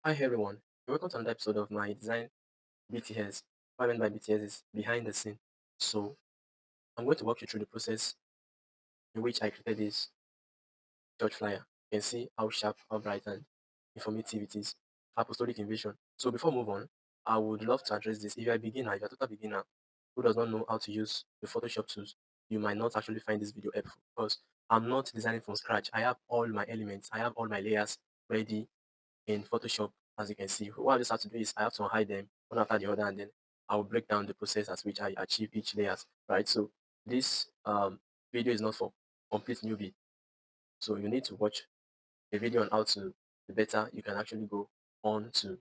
Hi everyone, welcome to another episode of my design BTS. What I mean by BTS is behind the scene. So I'm going to walk you through the process in which I created this church flyer. You can see how sharp, how bright and informative it is. Apostolic invasion. So before we move on, I would love to address this. If you're a beginner, if you're a total beginner who does not know how to use the Photoshop tools, you might not actually find this video helpful because I'm not designing from scratch. I have all my elements, I have all my layers ready in Photoshop, as you can see. What I just have to do is I have to hide them one after the other, and then I will break down the process at which I achieve each layers, right? So this video is not for complete newbie. So you need to watch a video on how to be better. You can actually go on to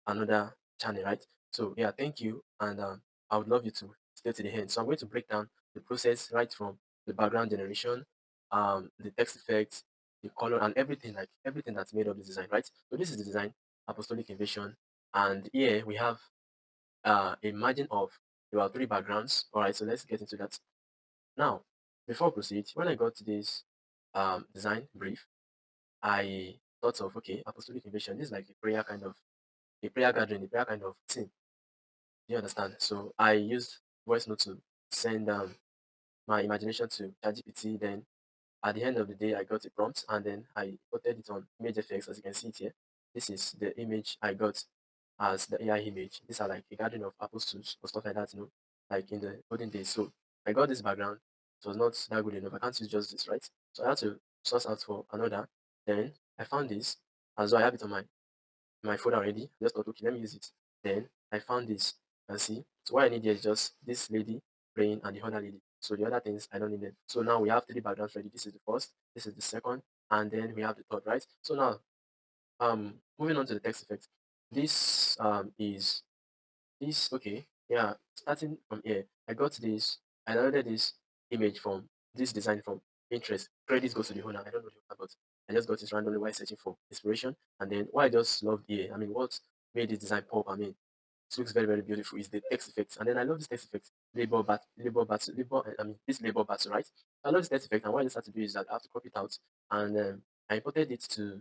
another channel, right? So yeah, thank you, and I would love you to stay to the end. So I'm going to break down the process right from the background generation, the text effects, the color, and everything, like everything that's made up the design, right? So this is the design, Apostolic Invasion, and here we have a margin of about three backgrounds. All right, so let's get into that now. Before I proceed, when I got this design brief, I thought of, okay, Apostolic Invasion. This is like a prayer gathering, a prayer kind of thing. Do you understand? So I used voice note to send my imagination to ChatGPT. Then at the end of the day, I got a prompt and then I putted it on Image FX, as you can see it here. This is the image I got as the AI image. These are like a gathering of apostles or stuff like that, like in the olden days. So I got this background. It was not that good enough. I can't use just this, right? So I had to source out for another. Then I found this, as though I have it on my phone already. I just thought, okay, let me use it. Then I found this. And see, so what I need here is just this lady praying and the other lady. So the other things I don't need them. So now we have three backgrounds ready. This is the first, this is the second, and then we have the third, right? So now, moving on to the text effect. This is this okay. Yeah, starting from here, I got this. I downloaded this image from this design from Pinterest. Credits goes to the owner. I don't know the owner, but I just got this randomly while searching for inspiration. And then what I just loved here, I mean, what made this design pop? I mean, it looks very, very beautiful. Is the text effect, and then I love this text effect. I mean, this label battle, right? I love this text effect, and what I just have to do is that I have to copy it out, and I imported it to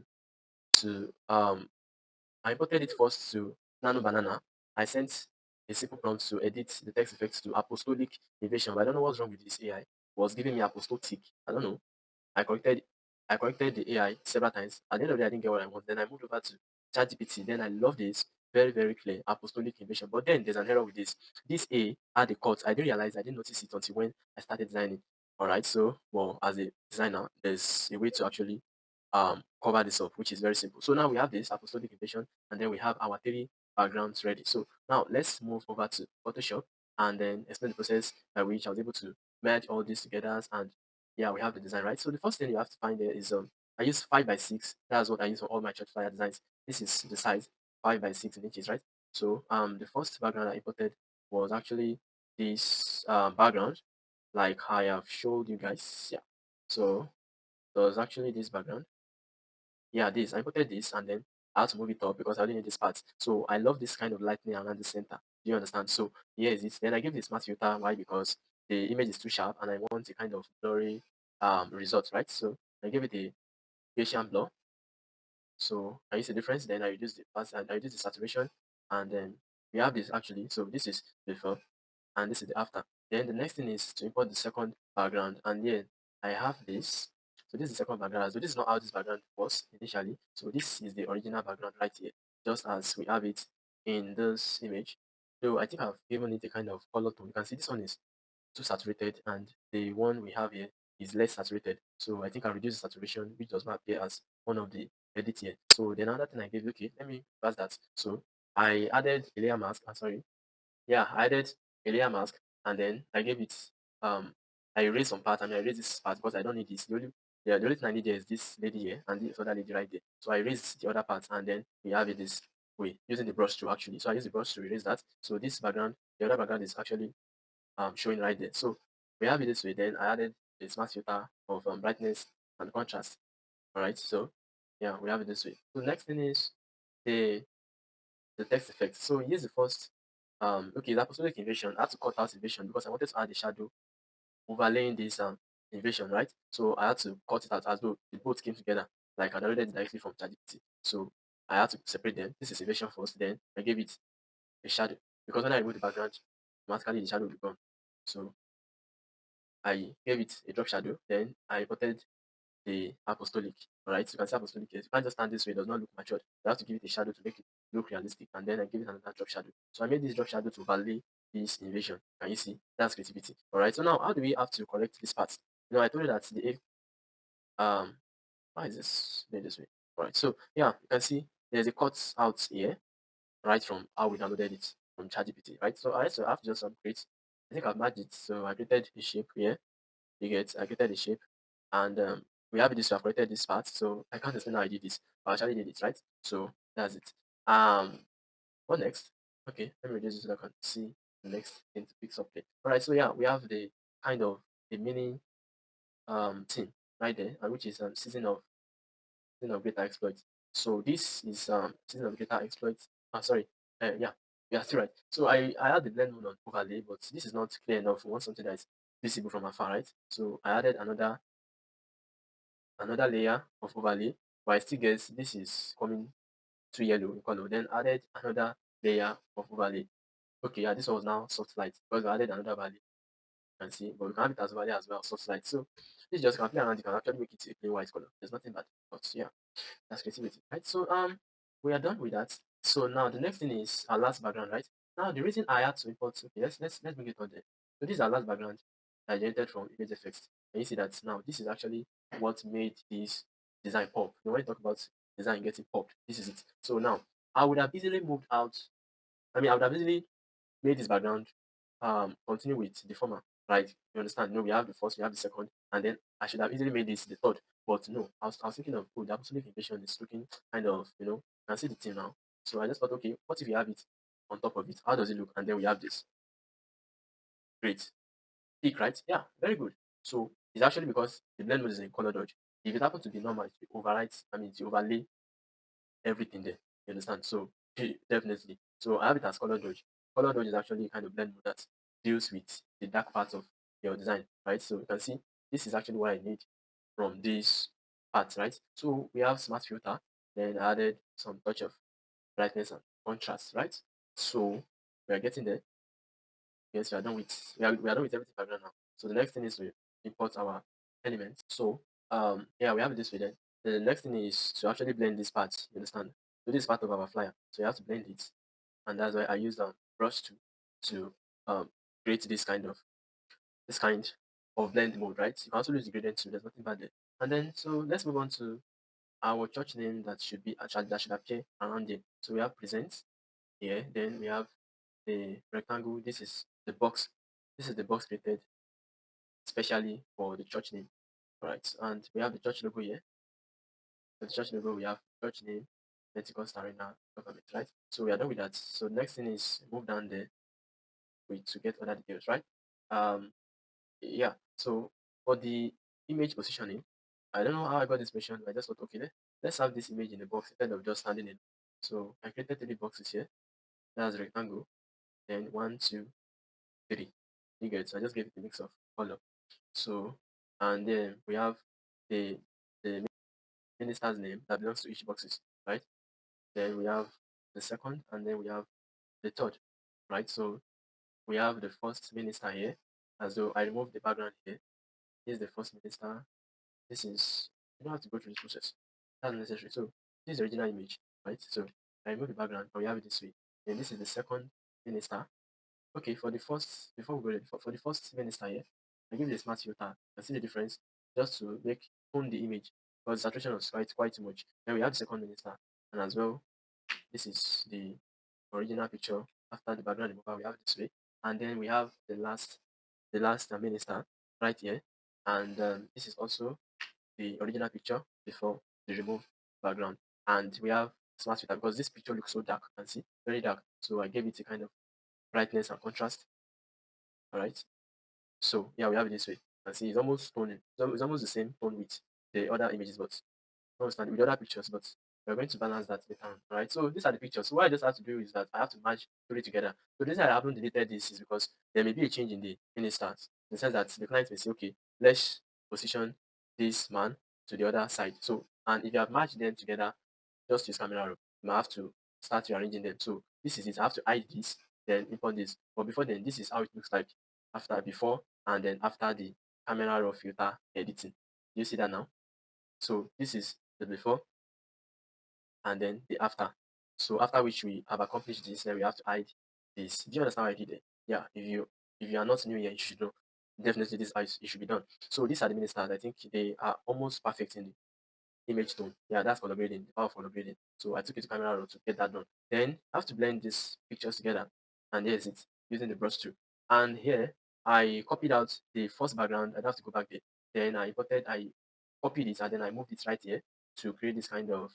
I imported it first to Nano Banana. I sent a simple prompt to edit the text effects to apostolic invasion, but I don't know what's wrong with this AI. It was giving me apostolic. I don't know. I corrected I corrected the AI several times. At the end of the day, I didn't get what I want. Then I moved over to ChatGPT. Then I love this. Very, very clear. Apostolic invasion. But then there's an error with this. This A had a cut. I didn't realize, I didn't notice it until when I started designing. Alright, so well, as a designer, there's a way to actually cover this up, which is very simple. So now we have this apostolic invasion, and then we have our three backgrounds ready. So now let's move over to Photoshop and then explain the process by which I was able to merge all this together, and yeah, we have the design, right? So the first thing you have to find there is I use 5 by 6. That's what I use for all my church flyer designs. This is the size 5 by 6 inches, right? So the first background I imported was actually this background, like I have showed you guys. Yeah. So there was actually this background. Yeah, this. I imported this and then I had to move it up because I didn't need this part. So I love this kind of lightning around the center. Do you understand? So here is it. Then I give this smart filter. Why? Because the image is too sharp and I want a kind of blurry result, right? So I give it a Gaussian blur. So I use the difference, then I reduce the I reduce the saturation, and then we have this actually. So this is before and this is the after. Then the next thing is to import the second background, and then I have this. So this is the second background. So this is not how this background was initially. So this is the original background right here, just as we have it in this image. So I think I've given it a kind of color tone. You can see this one is too saturated, and the one we have here is less saturated. So I think I reduce the saturation, which does not appear as one of the edit here. So then another thing I gave, okay, let me pass that. So I added a layer mask. Sorry, yeah, I added a layer mask, and then I gave it um I erased some part, and I erased this part because I don't need this. The only thing I need there is this lady here and this other lady right there. So I erased the other part, and then we have it this way using the brush tool actually. So I use the brush to erase that. So this background, the other background is actually showing right there. So we have it this way. Then I added a smart filter of brightness and contrast. All right. So yeah, we have it this way. So the next thing is the the text effect. So here's the first. Okay, the apostolic invasion. I had to cut out invasion because I wanted to add a shadow overlaying this invasion, right? So I had to cut it out as though the both came together, like I downloaded it directly from ChatGPT. So I had to separate them. This is inversion first, then I gave it a shadow. Because when I remove the background, automatically the shadow will be gone. So I gave it a drop shadow, then I imported the apostolic. Alright, so you can see apostolic here. You can't just stand this way, it does not look matured. You have to give it a shadow to make it look realistic, and then I give it another drop shadow. So I made this drop shadow to overlay this invasion. Can you see? That's creativity. Alright, so now how do we have to correct this part? I told you that the um why is this made this way? Alright, so yeah, you can see there's a cut out here, right from how we downloaded it from ChatGPT, right? So I have to just create. I think I've matched it. So I created a shape here. I created a shape, and we have this. So I've created this part. So I can't explain how I did this. I actually did it, right? So that's it. What next? Okay, let me reduce this so I can see the next thing to pick up there. All right. So yeah, we have the kind of the mini thing right there, which is season of greater exploits. So this is season of greater exploits. Sorry. Yeah, yeah, still right. So I had the blend mode on overlay, but this is not clear enough. We want something that is visible from afar, right? So I added another layer of overlay, but I still guess this is coming too yellow in color. Then added another layer of overlay. Okay, yeah, this was now soft light because we added another value. You can see, but we can have it as value as well, soft light. So this just can play around. You can actually make it a plain white color. There's nothing bad, but yeah. That's creativity, right? So we are done with that. So now the next thing is our last background, right? Now the reason I had to import, okay, let's bring it on there. So this is our last background I generated from image effects. And you see that now this is actually what made this design pop. When you talk about design getting popped, this is it. So now I would have easily moved out. I would have easily made this background continue with the former, right? You understand? No, we have the first, we have the second, and then I should have easily made this the third. But no, I was thinking of, oh, the absolute invasion is looking kind of, you can see the thing now. So I just thought, okay, what if we have it on top of it? How does it look? And then we have this. Great. Peak, right? Yeah, very good. So it's actually because the blend mode is in color dodge. If it happens to be normal, it overwrites, it overlay everything there. You understand? So definitely. So I have it as color dodge. Color dodge is actually kind of blend mode that deals with the dark parts of your design, right? So you can see this is actually what I need from these parts, right? So we have smart filter, then added some touch of brightness and contrast, right? So we are getting there. Yes, we are done with everything background now. So the next thing is to import our elements. So yeah, we have it this way then. The next thing is to actually blend this part. You understand? So this is part of our flyer. So you have to blend it, and that's why I use brush tool to create this kind of blend mode, right? You can also use the gradient tool. There's nothing bad there. And then so let's move on to our church name that should appear around it. So we have present here. Then we have the rectangle. This is the box. This is the box created especially for the church name. Right. And we have the church logo here. For the church logo, we have church name, Pentecost Arena Government, right? So we are done with that. So next thing is move down there to get other details, right? Um yeah. So for the image positioning, I don't know how I got this position. I just thought, okay, let's have this image in the box instead of just standing in. So I created 3 boxes here. That's rectangle. Then 1, 2, 3. You get, so I just gave it a mix of color. So, and then we have the minister's name that belongs to each boxes, right? Then we have the second, and then we have the third, right? So we have the first minister here, as though I removed the background here. This is the first minister. This is, you don't have to go through this process. That's necessary. So this is the original image, right? So I remove the background, and we have it this way. Then this is the second minister. Okay, for the first, before we go there, for the first minister here, I give it a smart filter. You see the difference just to make tone the image because saturation was quite too much. Then we have the second minister, and as well, this is the original picture after the background removal. We have it this way, and then we have the last minister right here, and this is also the original picture before the remove background, and we have smart filter because this picture looks so dark. You can see very dark, so I gave it a kind of brightness and contrast. All right. So yeah, we have it this way. And see, it's almost tone. It's almost the same tone with the other images, but not understand with the other pictures. But we're going to balance that later on. All right. So these are the pictures. So what I just have to do is that I have to match put it together. So the reason I haven't deleted this is because there may be a change in the ministers. In the sense that the client may say, okay, let's position this man to the other side. So and if you have matched them together, just use camera roll. you might have to start rearranging them. So this is it. I have to hide this, then import this. But before then, this is how it looks like after, before, and then after the camera raw filter editing. Do you see that now? So this is the before and then the after. So after which we have accomplished this, then we have to hide this. Do you understand what I did there? Yeah, if you are not new here, you should know. Definitely this how it should be done. So these are the ministers. I think they are almost perfect in the image tone. Yeah, that's color grading, the power of color grading. So I took it to camera raw to get that done. Then I have to blend these pictures together. And here's it, using the brush tool. And here I copied out the first background. I don't have to go back there. Then I copied it and then I moved it right here to create this kind of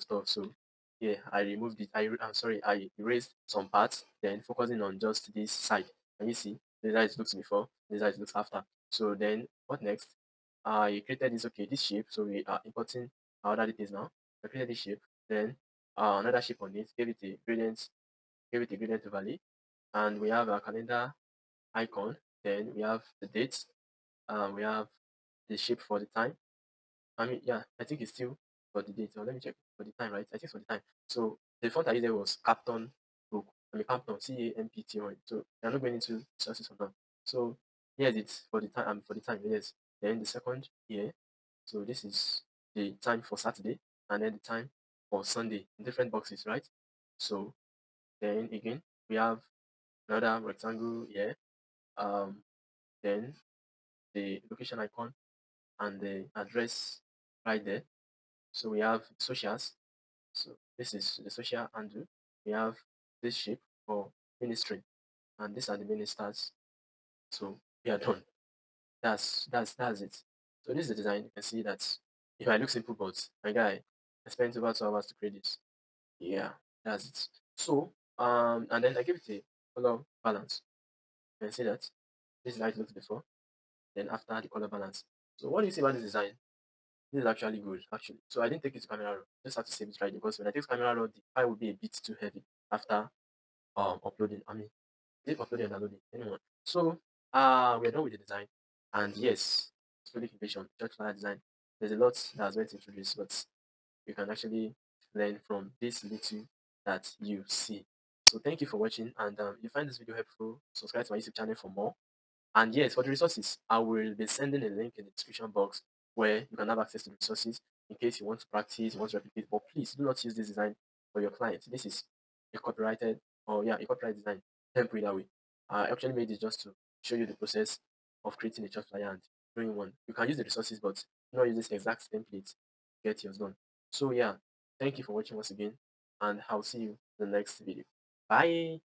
stuff. So yeah, I removed it. I'm sorry, I erased some parts, then focusing on just this side. Can you see? This is how it looks before, this is how it looks after. So then what next? I created this shape. So we are importing our other details now. I created this shape, then another shape on it, gave it a gradient overlay, and we have our calendar icon, then we have the date, we have the shape for the time. I mean, yeah, I think it's still for the date. So let me check for the time, right? I think it's for the time. So the font I used there was Capton Book. I mean, Capton, CAMPTON. So I'm not going into sources for now. So here's it for the time. For the time, yes. Then the second here. So this is the time for Saturday, and then the time for Sunday in different boxes, right? So then again, we have another rectangle here. Um, then the location icon and the address right there. So we have socials. So this is the social handle. We have this shape for ministry, and these are the ministers. So we are done. That's it. So this is the design. You can see that it might look simple, but my guy, I spent over 2 hours to create this. Yeah, that's it. So and then I give it a color balance. You can see that this is how it looks before, then after the color balance. So what do you see about this design? This is actually good, actually. So I didn't take it to camera raw. Just have to save it right because when I take camera raw, the file will be a bit too heavy after uploading. I mean, did uploading and downloading. Anyone. So we're done with the design. And yes, studio innovation, church flyer design. There's a lot that's went into this, but you can actually learn from this little that you see. So thank you for watching, and if you find this video helpful, subscribe to my YouTube channel for more. And yes, for the resources, I will be sending a link in the description box where you can have access to the resources in case you want to practice, you want to replicate. But please do not use this design for your client. This is a copyrighted, or yeah, a copyright design. Don't put it that way. I actually made it just to show you the process of creating a church flyer and doing one. You can use the resources, but not use this exact template to get yours done. So yeah, thank you for watching once again, and I'll see you in the next video. Bye.